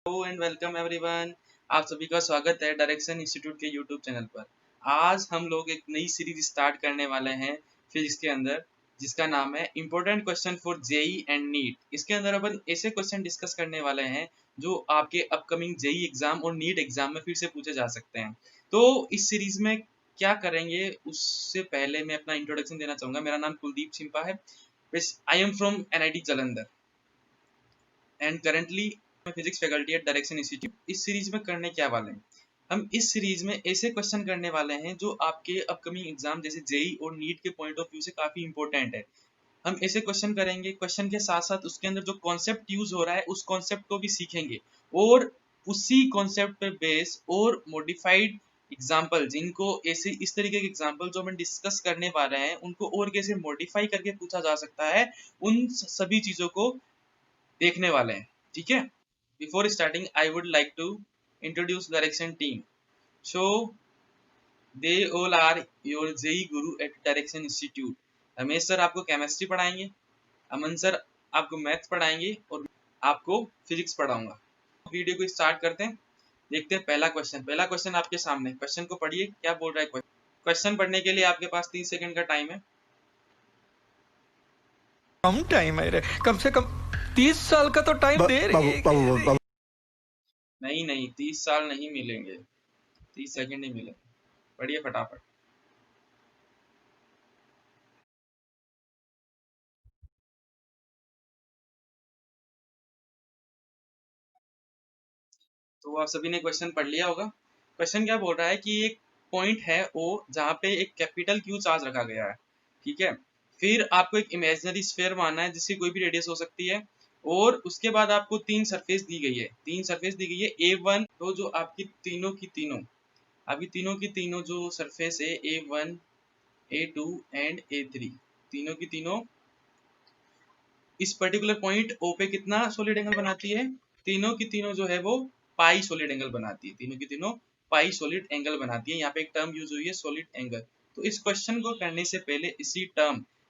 Hello and welcome everyone. आप सभी का स्वागत है डायरेक्शन इंस्टीट्यूट के यूट्यूब चैनल पर। आज हम लोग एक नई सीरीज स्टार्ट करने वाले हैं फिजिक्स के अंदर, जिसका नाम है important question for JEE and NEET. इसके अंदर अपन ऐसे क्वेश्चन डिस्कस करने वाले हैं जो आपके अपकमिंग जेई एग्जाम और नीट एग्जाम में फिर से पूछे जा सकते हैं। तो इस सीरीज में क्या करेंगे उससे पहले मैं अपना इंट्रोडक्शन देना चाहूंगा। मेरा नाम कुलदीप छिंपा है। I am from NIT Jalandhar and currently physics faculty at direction institute. इस सीरीज में करने क्या वाले हैं, हम इस सीरीज में ऐसे क्वेश्चन करने वाले हैं जो आपके अपकमिंग एग्जाम जैसे जेई और नीट के पॉइंट ऑफ व्यू से काफी इंपॉर्टेंट है। हम ऐसे क्वेश्चन करेंगे, क्वेश्चन के साथ साथ उसके अंदर जो कॉन्सेप्ट यूज हो रहा है उस कॉन्सेप्ट को भी सीखेंगे और उसी कॉन्सेप्ट पे बेस और मॉडिफाइड एग्जाम्पल, जिनको ऐसे इस तरीके के एग्जाम्पल जो हम डिस्कस करने वाले हैं उनको और कैसे मॉडिफाई करके पूछा जा सकता है, उन सभी चीजों को देखने वाले हैं। ठीक है। Before starting I would like to introduce direction team. So they all are your JEE guru at direction institute. Ramesh sir आपको केमिस्ट्री पढ़ाएंगे, अमन सर आपको मैथ्स पढ़ाएंगे और आपको फिजिक्स पढ़ाऊंगा। वीडियो को स्टार्ट करते हैं, देखते हैं पहला क्वेश्चन। पहला क्वेश्चन आपके सामने, क्वेश्चन को पढ़िए क्या बोल रहा है क्वेश्चन। क्वेश्चन पढ़ने के लिए आपके पास 30 सेकंड का टाइम है। कम टाइम है रे, कम से कम 30 साल का तो टाइम दे रही है। नहीं नहीं, 30 साल नहीं मिलेंगे, 30 सेकंड नहीं मिलेंगे। पढ़िए फटाफट। तो आप सभी ने क्वेश्चन पढ़ लिया होगा। क्वेश्चन क्या बोल रहा है कि एक पॉइंट है ओ जहाँ पे एक कैपिटल क्यू चार्ज रखा गया है। ठीक है। फिर आपको एक इमेजिनरी स्फीयर मानना है जिसकी कोई भी रेडियस हो सकती है, और उसके बाद आपको तीन सरफेस दी गई है। तीन सरफेस दी गई है A1, तो जो आपकी तीनों जो सरफेस है A1, A2 एंड A3, तीनों की तीनों इस पर्टिकुलर पॉइंट ओ पे कितना सॉलिड एंगल बनाती है? तीनों की तीनों जो है वो पाई सॉलिड एंगल बनाती है। तीनों की तीनों पाई सॉलिड एंगल बनाती है। यहाँ पे एक टर्म यूज हुई है सॉलिड एंगल। तो इस क्वेश्चन को करने से पहले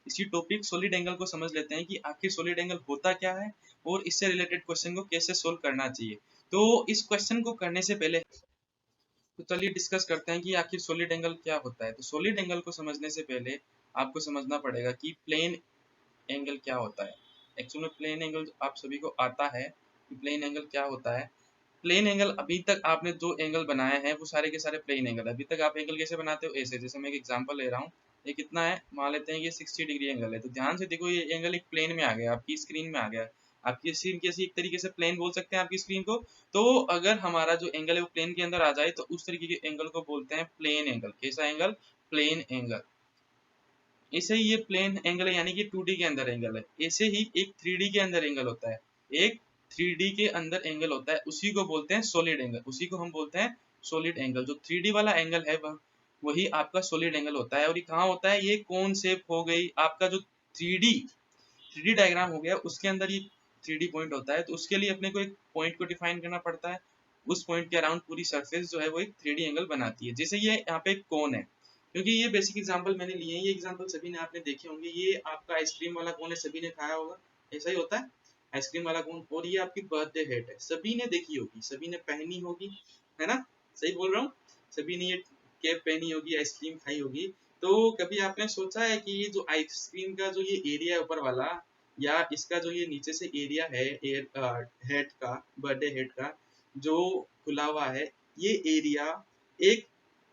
इसी टॉपिक सॉलिड एंगल को समझ लेते हैं कि आखिर सॉलिड एंगल होता क्या है और इससे रिलेटेड क्वेश्चन को कैसे सोल्व करना चाहिए। तो इस क्वेश्चन को करने से पहले तो चलिए डिस्कस करते हैं कि आखिर सॉलिड एंगल क्या होता है। तो सॉलिड एंगल को समझने से पहले आपको समझना पड़ेगा कि प्लेन एंगल क्या होता है। एक्चुअल में प्लेन एंगल आप सभी को आता है कि प्लेन एंगल क्या होता है। प्लेन एंगल, अभी तक आपने जो एंगल बनाए हैं वो सारे के सारे प्लेन एंगल। अभी तक आप एंगल कैसे बनाते हो? ऐसे, जैसे मैं एक एग्जांपल ले रहा हूँ, ये कितना है, मान लेते हैं ये 60 डिग्री एंगल है। तो ध्यान से देखो, ये एंगल एक प्लेन में आ गया, आपकी स्क्रीन में आ गया। आपकी स्क्रीन कैसी, एक तरीके से प्लेन बोल सकते हैं आपकी स्क्रीन को। तो अगर हमारा जो एंगल है वो प्लेन के अंदर आ जाए तो उस तरीके के एंगल को बोलते हैं प्लेन एंगल। कैसा एंगल? Plane angle. ऐसे ही ये प्लेन एंगल है, यानी कि 2D के अंदर एंगल है। ऐसे ही एक 3D के अंदर एंगल होता है। एक 3D के अंदर एंगल होता है, उसी को बोलते हैं सॉलिड एंगल। उसी को हम बोलते हैं सॉलिड एंगल। जो 3D वाला एंगल है वही आपका सॉलिड एंगल होता है। और ये कहाँ होता है? ये कौन शेप हो गई आपका जो 3D डायग्राम हो गया, उसके अंदर ये 3D पॉइंट होता है। तो उसके लिए अपने को एक पॉइंट को डिफाइन करना पड़ता है। उस पॉइंट के अराउंड पूरी सरफेस जो है वो एक 3D एंगल बनाती है। जैसे ये यहाँ पे एक कोन है, क्योंकि ये बेसिक एग्जांपल मैंने लिए हैं, ये एग्जांपल सभी ने आपने देखे होंगे। ये आपका आइसक्रीम वाला कोन है, सभी ने खाया होगा, ऐसा ही होता है आइसक्रीम वाला कोन। और ये आपकी बर्थडे हैट है, सभी ने देखी होगी, सभी ने पहनी होगी, है ना? सही बोल रहा हूँ? सभी ने ये कैप पहनी होगी, आइसक्रीम खाई होगी। तो कभी आपने सोचा है कि ये जो आइसक्रीम का जो ये एरिया है ऊपर वाला, या इसका जो ये नीचे से एरिया है हेड का, बर्थडे हेड का जो खुला हुआ है, ये एरिया एक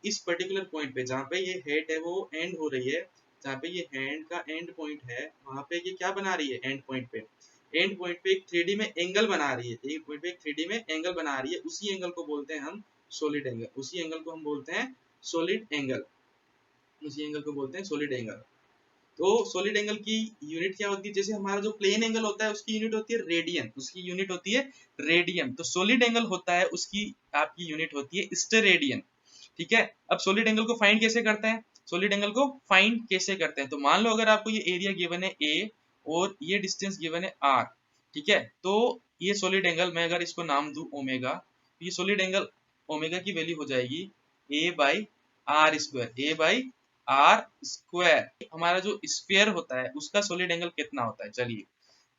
इस पर्टिकुलर पॉइंट पे जहाँ पे ये हेड है वो एंड हो रही है, जहाँ पे ये हैंड का एंड पॉइंट है, वहां पे ये क्या बना रही है? एंड पॉइंट पे, एंड पॉइंट पे एक 3D में एंगल बना रही है। एक पॉइंट पे एक 3D में एंगल बना रही है, उसी एंगल को बोलते हैं हम सॉलिड एंगल। उसी एंगल को हम बोलते हैं सॉलिड एंगल। उसी एंगल को बोलते हैं सॉलिड एंगल। तो सॉलिड एंगल की यूनिट क्या होती है? जैसे हमारा जो प्लेन एंगल होता है उसकी यूनिट होती है रेडियन, उसकी यूनिट होती है रेडियन। तो सॉलिड एंगल होता है उसकी आपकी यूनिट होती है स्टेरेडियन। ठीक है। अब सॉलिड एंगल को फाइंड कैसे करते हैं? सॉलिड एंगल को फाइंड कैसे करते हैं? तो मान लो अगर आपको ये एरिया गिवन है ए और ये डिस्टेंस गिवन है आर, ठीक है, तो ये सॉलिड एंगल, मैं अगर इसको नाम दूं ओमेगा, तो ये सॉलिड एंगल ओमेगा की वैल्यू हो जाएगी A by R square. A by R square. हमारा जो स्फीयर होता है उसका सॉलिड एंगल कितना होता है? चलिए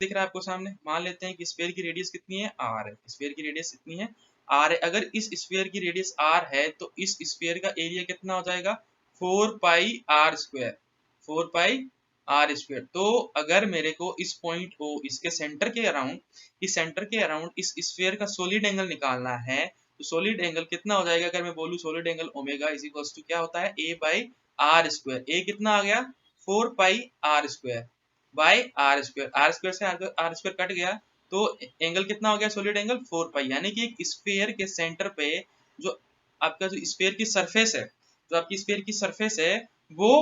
दिख रहा है आपको सामने, मान लेते हैं कि स्फीयर की रेडियस कितनी है, आर है, स्फीयर की रेडियस कितनी है, आर है। अगर इस स्फीयर की रेडियस आर है तो इस स्फीयर का एरिया कितना हो जाएगा, 4 pi R square, 4 pi R square. तो अगर मेरे को इस पॉइंट ओ, इसके सेंटर के अराउंड, इस सेंटर के अराउंड इस स्फीयर का सॉलिड एंगल निकालना है, तो सॉलिड एंगल कितना हो जाएगा, अगर मैं बोलूं solid angle omega is equals to क्या होता है, A by R square. A कितना आ गया, 4 pi R square by R square, R square से आर स्क्वायर कट गया, तो एंगल कितना हो गया, सॉलिड एंगल 4 पाई। यानी कि एक स्फीयर के सेंटर पे जो आपका जो स्फीयर की सरफेस है, जो आपकी स्फीयर की सरफेस है, वो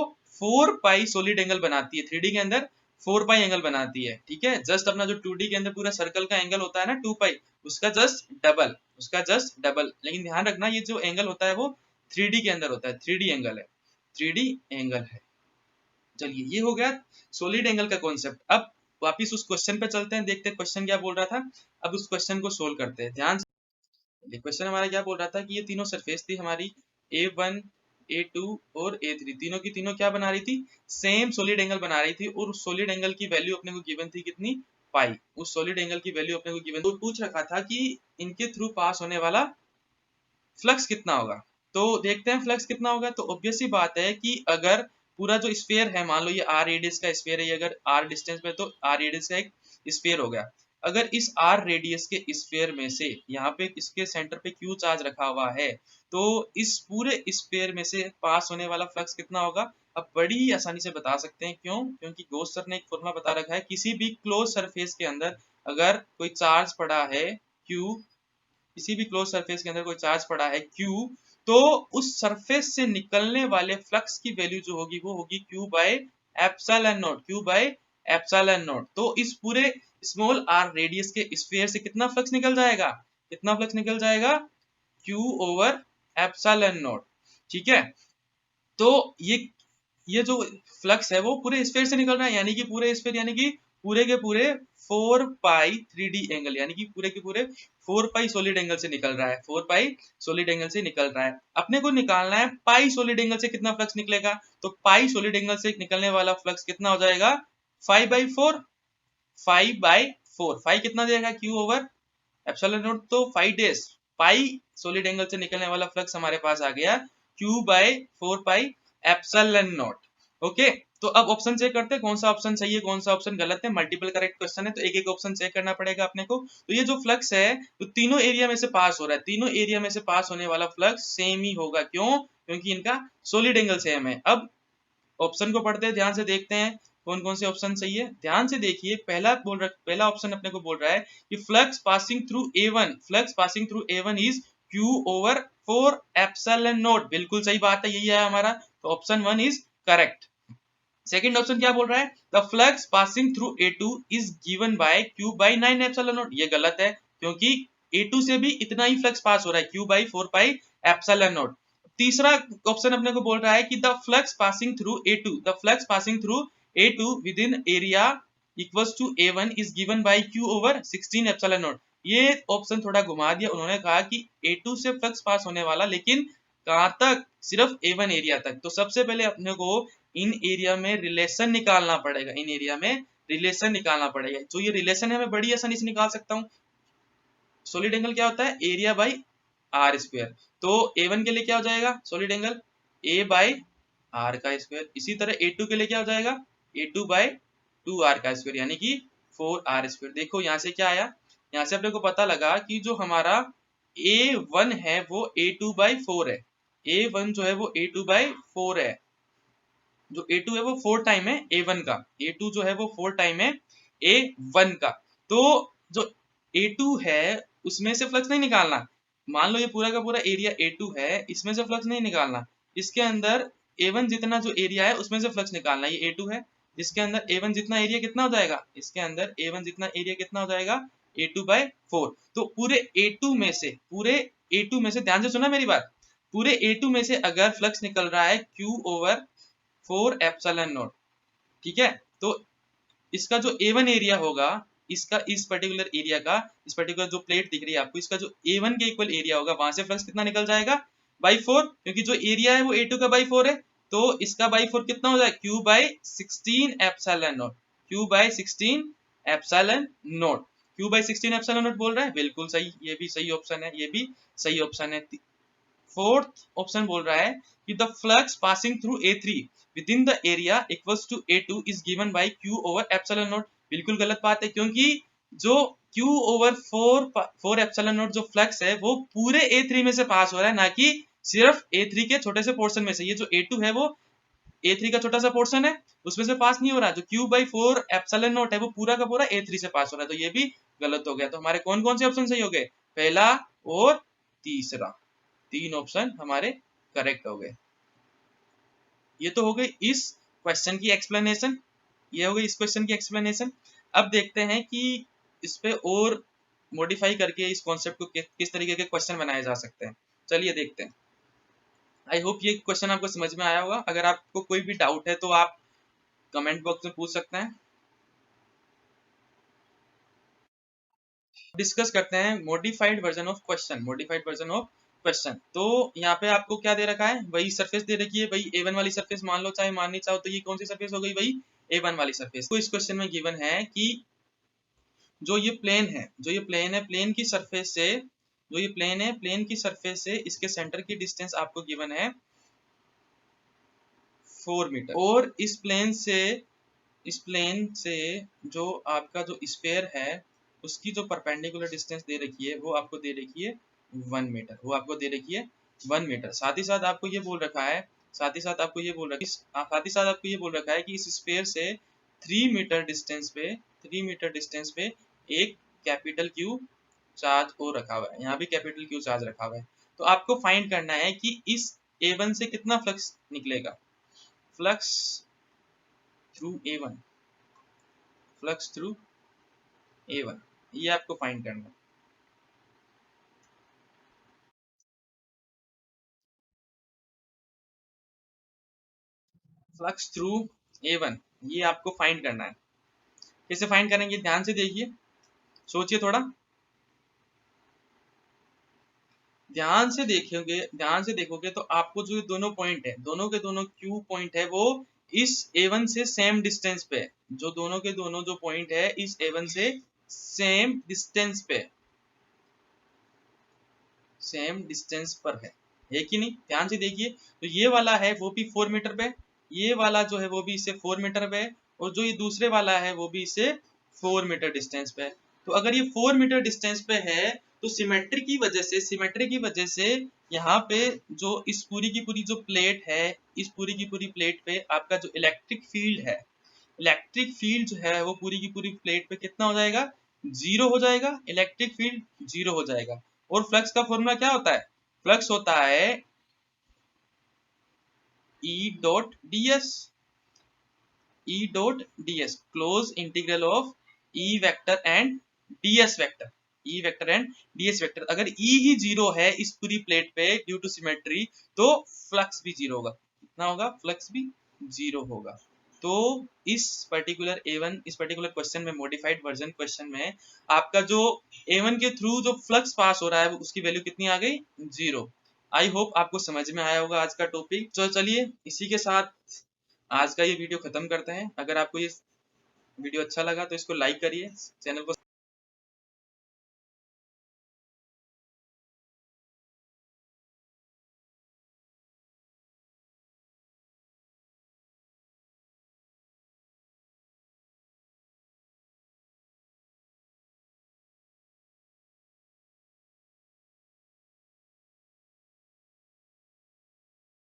4 पाई सॉलिड एंगल बनाती है, 3D के अंदर 4 पाई एंगल बनाती है। ठीक है, जस्ट अपना जो 2D के अंदर पूरा सर्कल का एंगल होता है ना 2 पाई, उसका जस्ट डबल, उसका जस्ट डबल। लेकिन ध्यान रखना ये जो एंगल होता है वो 3D के अंदर होता है, 3D एंगल है, 3D एंगल है। चलिए ये हो गया सॉलिड एंगल का कॉन्सेप्ट। अब वापिस उस क्वेश्चन पे चलते हैं, देखते हैं क्वेश्चन क्या बोल रहा था। अब उस क्वेश्चन को सोल्व करते हैं ध्यान से। क्वेश्चन हमारा क्या बोल रहा था कि ये तीनों सरफेस थी हमारी, A1 A2 और A3, तीनों की तीनों क्या बना रही थी, सेम सॉलिड एंगल बना रही थी। और उस सॉलिड एंगल की वैल्यू अपने को गिवन थी कितनी, पाई। उस सॉलिड एंगल की वैल्यू अपने को गिवन, तो पूछ रखा था कि इनके थ्रू पास होने वाला फ्लक्स कितना होगा। तो देखते हैं फ्लक्स कितना होगा। तो ऑब्वियस सी बात है कि अगर पूरा जो स्फीयर है, मान लो ये आर रेडियस का स्फीयर है, ये अगर आर डिस्टेंस पे, तो आर रेडियस का एक स्फीयर हो गया। अगर इस आर रेडियस के स्फीयर में से यहाँ पे इसके सेंटर पे क्यू चार्ज रखा हुआ है, तो इस पूरे स्फीयर में से पास होने वाला फ्लक्स कितना होगा। अब बड़ी आसानी से बता सकते हैं, क्यों, क्योंकि गॉस सर ने एक फॉर्मूला बता रखा है, किसी भी क्लोज सरफेस के अंदर अगर कोई चार्ज पड़ा है क्यू, किसी भी क्लोज सरफेस के अंदर कोई चार्ज पड़ा है Q, तो उस सरफेस से निकलने वाले फ्लक्स की वैल्यू जो होगी वो होगी Q by epsilon not, Q by epsilon not. तो इस पूरे स्मॉल r रेडियस के स्फीयर से कितना फ्लक्स निकल जाएगा, कितना फ्लक्स निकल जाएगा, Q ओवर एप्सिलॉन नॉट। ठीक है, तो ये जो फ्लक्स है वो पूरे स्फीयर से निकल रहा है, यानी कि पूरे स्फीयर, यानी कि पूरे के पूरे 4 पाई 3D एंगल, यानी कि पूरे के पूरे 4 पाई सॉलिड एंगल से निकल रहा है, 4 पाई सॉलिड एंगल से निकल रहा है। अपने को निकालना है पाई सॉलिड एंगल से कितना फ्लक्स निकलेगा। तो पाई सॉलिड एंगल से निकलने वाला फ्लक्स कितना हो जाएगा, 5/4, 5/4। 5 कितना देगा, Q ओवर एप्सिलॉन नॉट, तो 5 डेज पाई सॉलिड एंगल से निकलने वाला फ्लक्स हमारे पास आ गया Q by 4 pi epsilon naught. Okay, तो अब ऑप्शन चेक करते हैं कौन सा ऑप्शन सही है कौन सा ऑप्शन गलत है। मल्टीपल करेक्ट क्वेश्चन है तो एक एक ऑप्शन चेक करना पड़ेगा अपने को। तो ये जो फ्लक्स है तो तीनों एरिया में से पास हो रहा है, तीनों एरिया में से पास होने वाला फ्लक्स सेम ही होगा, क्यों, क्योंकि इनका सॉलिड एंगल सेम है। अब ऑप्शन को पढ़ते हैं, ध्यान से देखते हैं कौन कौन से ऑप्शन सही है। ध्यान से देखिए, पहला ऑप्शन अपने को बोल रहा है कि flux passing through A1, flux passing through A1 is Q over 4 epsilon naught. बिल्कुल सही बात है, यही है हमारा, तो option 1 is correct. Second option क्या बोल रहा है, the flux passing through A2 is given by Q by 9 epsilon naught. ये गलत है, क्योंकि A2 से भी इतना ही फ्लक्स पास हो रहा है, Q by 4 pi epsilon naught. तीसरा ऑप्शन अपने को बोल रहा है कि the flux passing through A2, the flux passing through A2 within area equals to A1 is given by Q over 16 epsilon naught. ये ऑप्शन थोड़ा घुमा दिया, उन्होंने कहा कि A2 से फ्लक्स पास होने वाला, लेकिन कहां तक, सिर्फ A1 एरिया तक। तो सबसे पहले अपने को इन एरिया में रिलेशन निकालना पड़ेगा, इन एरिया में रिलेशन निकालना पड़ेगा। जो ये रिलेशन है मैं बड़ी आसानी से निकाल सकता हूँ। सॉलिड एंगल क्या होता है, एरिया बाई आर स्क्वायर। तो A1 के लिए क्या हो जाएगा, solid angle A by R का स्क्वायर। इसी तरह A2 के लिए क्या हो जाएगा, A2 बाई 2R का स्क्वायर, यानी कि 4R स्क्वायर। देखो यहाँ से क्या आया, यहाँ से अपने को पता लगा कि जो हमारा A1 है वो A2 बाई 4 है, A1 जो है वो A2 बाई 4 है। जो A2 है वो 4 टाइम है A1 का, A2 जो है वो 4 टाइम है A1 का। तो जो A2 है उसमें से फ्लक्स नहीं निकालना। मान लो ये पूरा का पूरा एरिया A2 है, इसमें से फ्लक्स नहीं निकालना। इसके अंदर A1 जितना जो एरिया है उसमें से फ्लक्स निकालना। ये A2 है, जिसके अंदर A1 जितना एरिया कितना हो जाएगा, इसके अंदर A1 जितना एरिया कितना हो जाएगा, A2 बाई 4। तो पूरे A2 में से, पूरे A2 में से, ध्यान से सुना मेरी बात, पूरे A2 में से अगर फ्लक्स निकल रहा है Q ओवर 4 एप्सिलॉन नॉट, ठीक है, तो इसका जो A1 एरिया होगा, इसका इस पर्टिकुलर एरिया का, इस पर्टिकुलर जो प्लेट दिख रही है आपको, इसका जो A1 के इक्वल एरिया होगा, वहां से फ्लक्स कितना निकल जाएगा, बाई 4, क्योंकि जो एरिया है वो A2 का बाई 4 है। तो इसका बाई 4 कितना हो जाएगा, Q by 16 epsilon not, Q by 16 epsilon not. Q/16 epsilon not बोल रहा है, बिल्कुल सही, ये भी सही ऑप्शन है, ये भी सही ऑप्शन है। फोर्थ ऑप्शन बोल रहा है कि the flux passing through A3 within the area equals to A2 is given by Q over epsilon naught. बिल्कुल गलत बात है, क्योंकि जो Q ओवर 4 एप्सिलॉन नॉट जो फ्लक्स है वो पूरे A3 में से पास हो रहा है, ना कि सिर्फ A3 के छोटे से पोर्शन में से। ये जो A2 है वो A3 का छोटा सा पोर्शन है, उसमें से पास नहीं हो रहा। जो Q/4 एप्सिलॉन नॉट है वो पूरा का पूरा A3 से पास हो रहा है, तो ये भी गलत हो गया। तो हमारे कौन कौन से ऑप्शन सही हो गए? पहला और तीसरा, 3 ऑप्शन हमारे करेक्ट हो गए। ये तो हो गई इस क्वेश्चन की एक्सप्लेनेशन, ये हो गई इस क्वेश्चन की एक्सप्लेनेशन। अब देखते हैं कि इस पे और मॉडिफाई करके इस कॉन्सेप्ट को किस तरीके के क्वेश्चन बनाए जा सकते हैं। चलिए देखते हैं। आई होप ये क्वेश्चन आपको समझ में आया होगा। अगर आपको कोई भी डाउट है तो आप कमेंट बॉक्स में पूछ सकते हैं। डिस्कस करते हैं modified version of question. Modified version of question, तो यहाँ पे आपको क्या दे रखा है? वही सरफेस दे रखी है, वही A1 वाली सरफेस मान लो, चाहे माननी चाहो। तो ये कौन सी सरफेस हो गई? वही A1 वाली सरफेस। तो इस क्वेश्चन में गिवन है कि जो ये प्लेन है, जो ये प्लेन है, प्लेन की सरफेस से, जो ये प्लेन है, प्लेन की सरफेस से इसके सेंटर की डिस्टेंस आपको गिवन है 4 मीटर। और इस प्लेन से जो आपका जो स्फीयर है उसकी जो परपेंडिकुलर डिस्टेंस दे रखी है वो आपको दे रखी है 1 मीटर। वो आपको दे रखी है 1 मीटर। साथ ही साथ आपको ये बोल रखा है, साथ ही साथ आपको ये बोल रखा है, साथ ही साथ आपको ये बोल रखा है कि इस स्फीयर से 3 मीटर डिस्टेंस पे, 3 मीटर डिस्टेंस पे एक कैपिटल Q चार्ज और रखा हुआ है। यहाँ भी कैपिटल Q चार्ज रखा हुआ है। तो आपको फाइंड करना है कि इस A1 से कितना फ्लक्स निकलेगा। Flux through A1, flux through A1, ये आपको फाइंड करना है। फ्लक्स थ्रू A1 ये आपको फाइंड करना है। कैसे फाइंड करेंगे? ध्यान से देखिए, सोचिए थोड़ा, ध्यान से देखोगे, ध्यान से देखोगे तो आपको जो दोनों पॉइंट है, दोनों के दोनों Q पॉइंट है वो इस A1 से सेम डिस्टेंस पे है। जो दोनों के दोनों जो पॉइंट है इस A1 से सेम डिस्टेंस पे, सेम डिस्टेंस पर है कि नहीं? ध्यान से देखिए, तो ये वाला है वो भी 4 मीटर पे, ये वाला जो है वो भी इससे 4 मीटर पे है, और जो ये दूसरे वाला है वो भी इससे 4 मीटर डिस्टेंस पे है। तो अगर ये 4 मीटर डिस्टेंस पे है तो सिमेट्री की वजह से, सिमेट्री की वजह से यहाँ पे जो इस पूरी की पूरी जो प्लेट है, इस पूरी की पूरी प्लेट पे आपका जो इलेक्ट्रिक फील्ड है, इलेक्ट्रिक फील्ड जो है वो पूरी की पूरी प्लेट पे कितना हो जाएगा? 0 हो जाएगा। इलेक्ट्रिक फील्ड 0 हो जाएगा। और फ्लक्स का फॉर्मूला क्या होता है? फ्लक्स होता है E dot ds, E dot ds, close integral of E vector and ds vector, E vector and ds vector. अगर E ही 0 है इस पूरी प्लेट पे ड्यू टू सिमेट्री, तो फ्लक्स भी 0 होगा। कितना होगा? फ्लक्स भी 0 होगा। तो इस पर्टिकुलर A1, इस पर्टिकुलर क्वेश्चन में, मॉडिफाइड वर्जन क्वेश्चन में, आपका जो A1 के थ्रू जो फ्लक्स पास हो रहा है उसकी वैल्यू कितनी आ गई? 0। आई होप आपको समझ में आया होगा आज का टॉपिक। तो चलिए इसी के साथ आज का ये वीडियो खत्म करते हैं। अगर आपको ये वीडियो अच्छा लगा तो इसको लाइक करिए, चैनल को